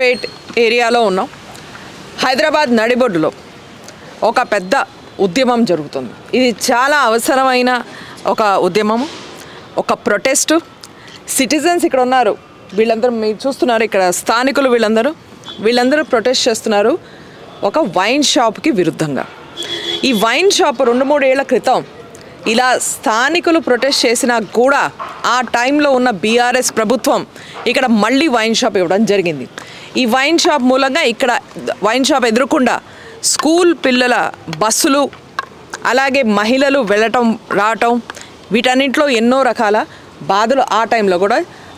పేట్ ఏరియాలో ఉన్నాం. హైదరాబాద్ నడిబొడ్డులో ఒక పెద్ద ఉద్యమం జరుగుతుంది. ఇది చాలా అవసరమైన ఒక ఉద్యమము, ఒక ప్రొటెస్టు. సిటిజన్స్ ఇక్కడ ఉన్నారు, వీళ్ళందరూ మీరు చూస్తున్నారు, ఇక్కడ స్థానికులు వీళ్ళందరూ ప్రొటెస్ట్ చేస్తున్నారు ఒక వైన్ షాప్కి విరుద్ధంగా. ఈ వైన్ షాప్ 2-3 ఏళ్ల క్రితం ఇలా స్థానికులు ప్రొటెస్ట్ చేసినా కూడా ఆ టైంలో ఉన్న బీఆర్ఎస్ ప్రభుత్వం ఇక్కడ మళ్ళీ వైన్ షాప్ ఇవ్వడం జరిగింది. ఈ వైన్ షాప్ మూలంగా ఇక్కడ వైన్ షాప్ ఎదురుకుండా స్కూల్ పిల్లల బస్సులు, అలాగే మహిళలు వెళ్ళటం రావటం, వీటన్నింటిలో ఎన్నో రకాల బాధలు ఆ టైంలో కూడా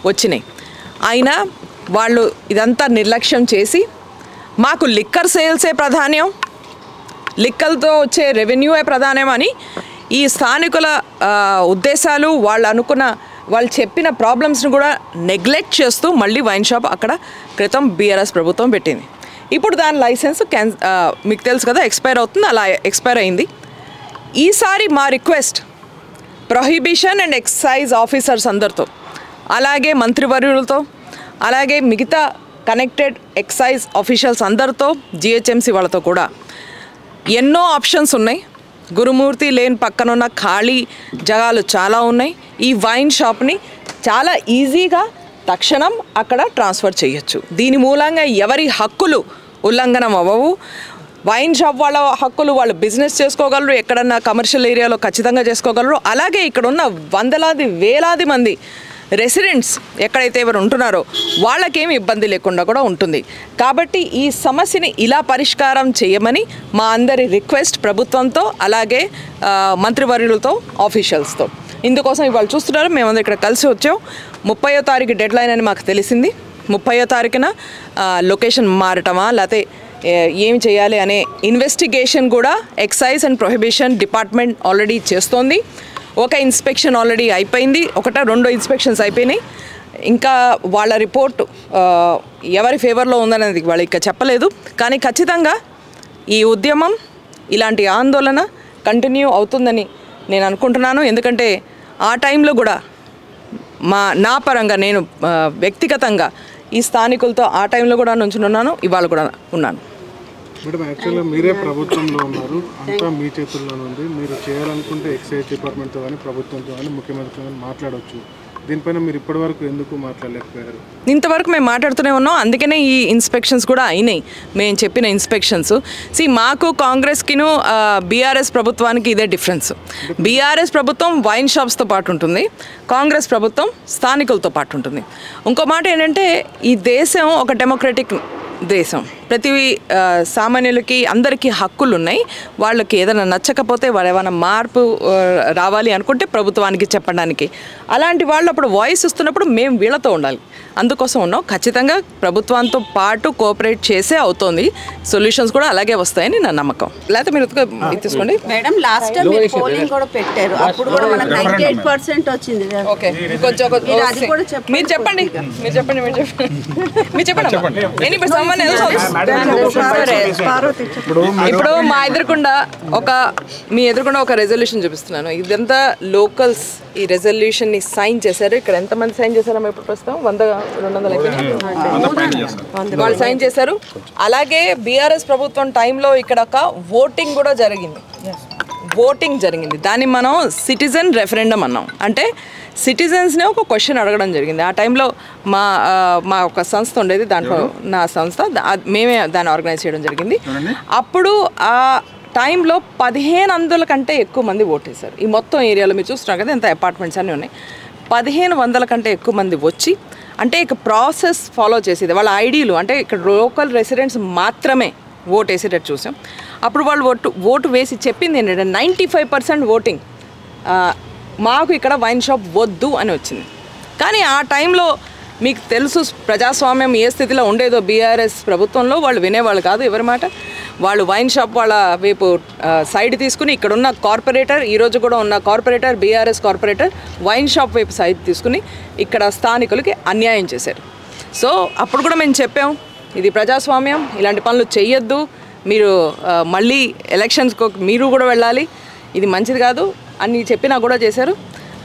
వచ్చినాయి. అయినా వాళ్ళు ఇదంతా నిర్లక్ష్యం చేసి మాకు లిక్కర్ సేల్సే ప్రాధాన్యం, లిక్కర్తో వచ్చే రెవెన్యూయే ప్రాధాన్యం అని ఈ స్థానికుల ఉద్దేశాలు, వాళ్ళు చెప్పిన ప్రాబ్లమ్స్ని కూడా నెగ్లెక్ట్ చేస్తూ మళ్ళీ వైన్ షాప్ అక్కడ క్రితం బీఆర్ఎస్ ప్రభుత్వం పెట్టింది. ఇప్పుడు దాని లైసెన్స్ మీకు తెలుసు కదా ఎక్స్పైర్ అవుతుంది, అలా ఎక్స్పైర్ అయింది. ఈసారి మా request prohibition and excise officers అందరితో, అలాగే మంత్రివర్యులతో, అలాగే మిగతా కనెక్టెడ్ ఎక్సైజ్ ఆఫీషియల్స్ అందరితో, జిహెచ్ఎంసీ వాళ్ళతో కూడా ఎన్నో ఆప్షన్స్ ఉన్నాయి. గురుమూర్తి లేన్ పక్కనున్న ఖాళీ జగాలు చాలా ఉన్నాయి. ఈ వైన్ షాప్ని చాలా ఈజీగా తక్షణం అక్కడ ట్రాన్స్ఫర్ చేయొచ్చు. దీని మూలంగా ఎవరి హక్కులు ఉల్లంఘనం అవ్వవు. వైన్ షాప్ వాళ్ళ హక్కులు, వాళ్ళు బిజినెస్ చేసుకోగలరు, ఎక్కడన్నా కమర్షియల్ ఏరియాలో ఖచ్చితంగా చేసుకోగలరు. అలాగే ఇక్కడ ఉన్న వందలాది వేలాది మంది రెసిడెంట్స్ ఎక్కడైతే ఎవరు ఉంటున్నారో వాళ్ళకేమి ఇబ్బంది లేకుండా కూడా ఉంటుంది. కాబట్టి ఈ సమస్యని ఇలా పరిష్కారం చేయమని మా అందరి రిక్వెస్ట్ ప్రభుత్వంతో, అలాగే మంత్రివర్యులతో, ఆఫీషియల్స్తో. ఇందుకోసం ఇవాళ చూస్తున్నారు, మేమందరం ఇక్కడ కలిసి వచ్చాం. 30వ తారీఖు డెడ్లైన్ అని మాకు తెలిసింది. 30వ తారీఖున లొకేషన్ మారటమా లేకపోతే ఏమి చేయాలి అనే ఇన్వెస్టిగేషన్ కూడా excise and prohibition department already చేస్తోంది. ఒక ఇన్స్పెక్షన్ ఆల్రెడీ అయిపోయింది, 1-2 ఇన్స్పెక్షన్స్ అయిపోయినాయి. ఇంకా వాళ్ళ రిపోర్టు ఎవరి ఫేవర్లో ఉందనేది వాళ్ళు ఇంకా చెప్పలేదు. కానీ ఖచ్చితంగా ఈ ఉద్యమం, ఇలాంటి ఆందోళన కంటిన్యూ అవుతుందని నేను అనుకుంటున్నాను. ఎందుకంటే ఆ టైంలో కూడా నా పరంగా నేను వ్యక్తిగతంగా ఈ స్థానికులతో ఆ టైంలో కూడా నుంచున్నాను, ఇవాళ కూడా ఉన్నాను. మేడం, యాక్చువల్గా మీరే ప్రభుత్వంలో ఉన్నారు, అంతా మీ చేతుల్లోనే ఉంది. మీరు చేయాలనుకుంటే ఎక్సైజ్ డిపార్ట్మెంట్తో కానీ ప్రభుత్వంతో కానీ ముఖ్యమంత్రితో కానీ మాట్లాడవచ్చు. దీనిపైన మీరు ఇప్పటివరకు ఎందుకు మాట్లాడలేకపోయారు? ఇంతవరకు మేము మాట్లాడుతూనే ఉన్నాం, అందుకనే ఈ ఇన్స్పెక్షన్స్ కూడా అయినాయి. మేము చెప్పిన ఇన్స్పెక్షన్స్ మాకు కాంగ్రెస్కిను బీఆర్ఎస్ ప్రభుత్వానికి ఇదే డిఫరెన్స్. బీఆర్ఎస్ ప్రభుత్వం వైన్ షాప్స్తో పాటు ఉంటుంది, కాంగ్రెస్ ప్రభుత్వం స్థానికులతో పాటు ఉంటుంది. ఇంకో మాట ఏంటంటే ఈ దేశం ఒక డెమోక్రటిక్ దేశం. ప్రతి సామాన్యులకి అందరికీ హక్కులు ఉన్నాయి. వాళ్ళకి ఏదైనా నచ్చకపోతే, వాళ్ళు ఏమైనా మార్పు రావాలి అనుకుంటే ప్రభుత్వానికి చెప్పడానికి, అలాంటి వాళ్ళు అప్పుడు వాయిస్ ఇస్తున్నప్పుడు మేము వీళ్ళతో ఉండాలి. అందుకోసం ఉన్నాం. ఖచ్చితంగా ప్రభుత్వంతో పాటు కోఆపరేట్ చేసే అవుతుంది. సొల్యూషన్స్ కూడా అలాగే వస్తాయని నా నమ్మకం. లేకపోతే మీరు తీసుకోండి మేడం. లాస్ట్ టైం మీరు పోలింగ్ కూడా పెట్టారు, అప్పుడు కూడా మనకు 98% వచ్చింది. ఓకే, మీరు చెప్పండి. ఇప్పుడు మీ ఎదురుకుండా ఒక రెజల్యూషన్ చూపిస్తున్నాను. ఇదంతా లోకల్స్ ఈ రెజల్యూషన్ ని సైన్ చేశారు. ఇక్కడ ఎంతమంది సైన్ చేశారో ఇప్పుడు ప్రస్తుతం 100-200 వాళ్ళు సైన్ చేశారు. అలాగే బీఆర్ఎస్ ప్రభుత్వం టైంలో ఇక్కడ ఒక ఓటింగ్ కూడా జరిగింది. దాన్ని మనం సిటిజన్ రెఫరెండం అన్నాం. అంటే సిటిజన్స్నే ఒక క్వశ్చన్ అడగడం జరిగింది. ఆ టైంలో మా ఒక సంస్థ ఉండేది, దాంట్లో నా సంస్థ, మేమే దాన్ని ఆర్గనైజ్ చేయడం జరిగింది. అప్పుడు ఆ టైంలో 1500 కంటే ఎక్కువ మంది ఓటేశారు. ఈ మొత్తం ఏరియాలో మీరు చూస్తున్నారు కదా, ఎంత అపార్ట్మెంట్స్ అన్నీ ఉన్నాయి. 1500 కంటే ఎక్కువ మంది వచ్చి, అంటే ఇక ప్రాసెస్ ఫాలో చేసేది. వాళ్ళ ఐడీలు, అంటే ఇక్కడ లోకల్ రెసిడెంట్స్ మాత్రమే ఓటు వేసేటట్టు చూసాం. అప్పుడు వాళ్ళు ఓటు వేసి చెప్పింది ఏంటంటే 95% ఓటింగ్ మాకు ఇక్కడ వైన్ షాప్ వద్దు అని వచ్చింది. కానీ ఆ టైంలో మీకు తెలుసు ప్రజాస్వామ్యం ఏ స్థితిలో ఉండేదో. బీఆర్ఎస్ ప్రభుత్వంలో వాళ్ళు వినేవాళ్ళు కాదు ఎవరి మాట. వాళ్ళు వైన్ షాప్ వాళ్ళ వైపు సైడ్ తీసుకుని, ఇక్కడున్న కార్పొరేటర్, ఈరోజు కూడా ఉన్న corporator, BRS corporator wine shop వైపు సైడ్ తీసుకుని ఇక్కడ స్థానికులకి అన్యాయం చేశారు. సో అప్పుడు కూడా మేము చెప్పాం, ఇది ప్రజాస్వామ్యం, ఇలాంటి పనులు చెయ్యొద్దు, మీరు మళ్ళీ ఎలక్షన్స్కి మీరు కూడా వెళ్ళాలి, ఇది మంచిది కాదు అని చెప్పినా కూడా చేశారు.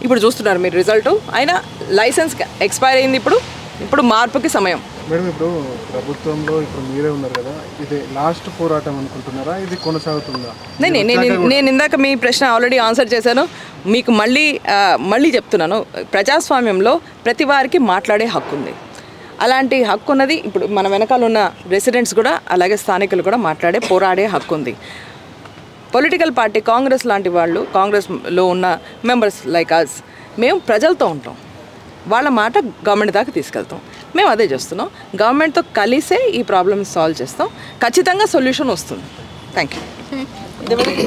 ఇప్పుడు చూస్తున్నారు మీరు రిజల్ట్. అయినా లైసెన్స్ ఎక్స్పైర్ అయింది. ఇప్పుడు ఇప్పుడు మార్పుకి సమయం. మేడం, ఇప్పుడు ప్రభుత్వంలో ఇప్పుడు మీరే ఉన్నారు కదా, ఇది లాస్ట్ పోరాటం అనుకుంటున్నారా, ఇది కొనసాగుతుందా? నేను ఇందాక మీ ప్రశ్న ఆల్రెడీ ఆన్సర్ చేశాను. మీకు మళ్ళీ చెప్తున్నాను, ప్రజాస్వామ్యంలో ప్రతి వారికి మాట్లాడే హక్కు ఉంది. అలాంటి హక్కు ఉన్నది ఇప్పుడు మన వెనకాల ఉన్న రెసిడెంట్స్ కూడా, అలాగే స్థానికులు కూడా పోరాడే హక్కు ఉంది. పొలిటికల్ పార్టీ కాంగ్రెస్ లాంటి వాళ్ళు, కాంగ్రెస్లో ఉన్న మెంబర్స్ లైక్ అస్, మేము ప్రజలతో ఉంటాం, వాళ్ళ మాట గవర్నమెంట్ దాకా తీసుకెళ్తాం. మేము అదే చేస్తున్నాం. గవర్నమెంట్తో కలిసే ఈ ప్రాబ్లమ్స్ సాల్వ్ చేస్తాం. ఖచ్చితంగా సొల్యూషన్ వస్తుంది. Thank you.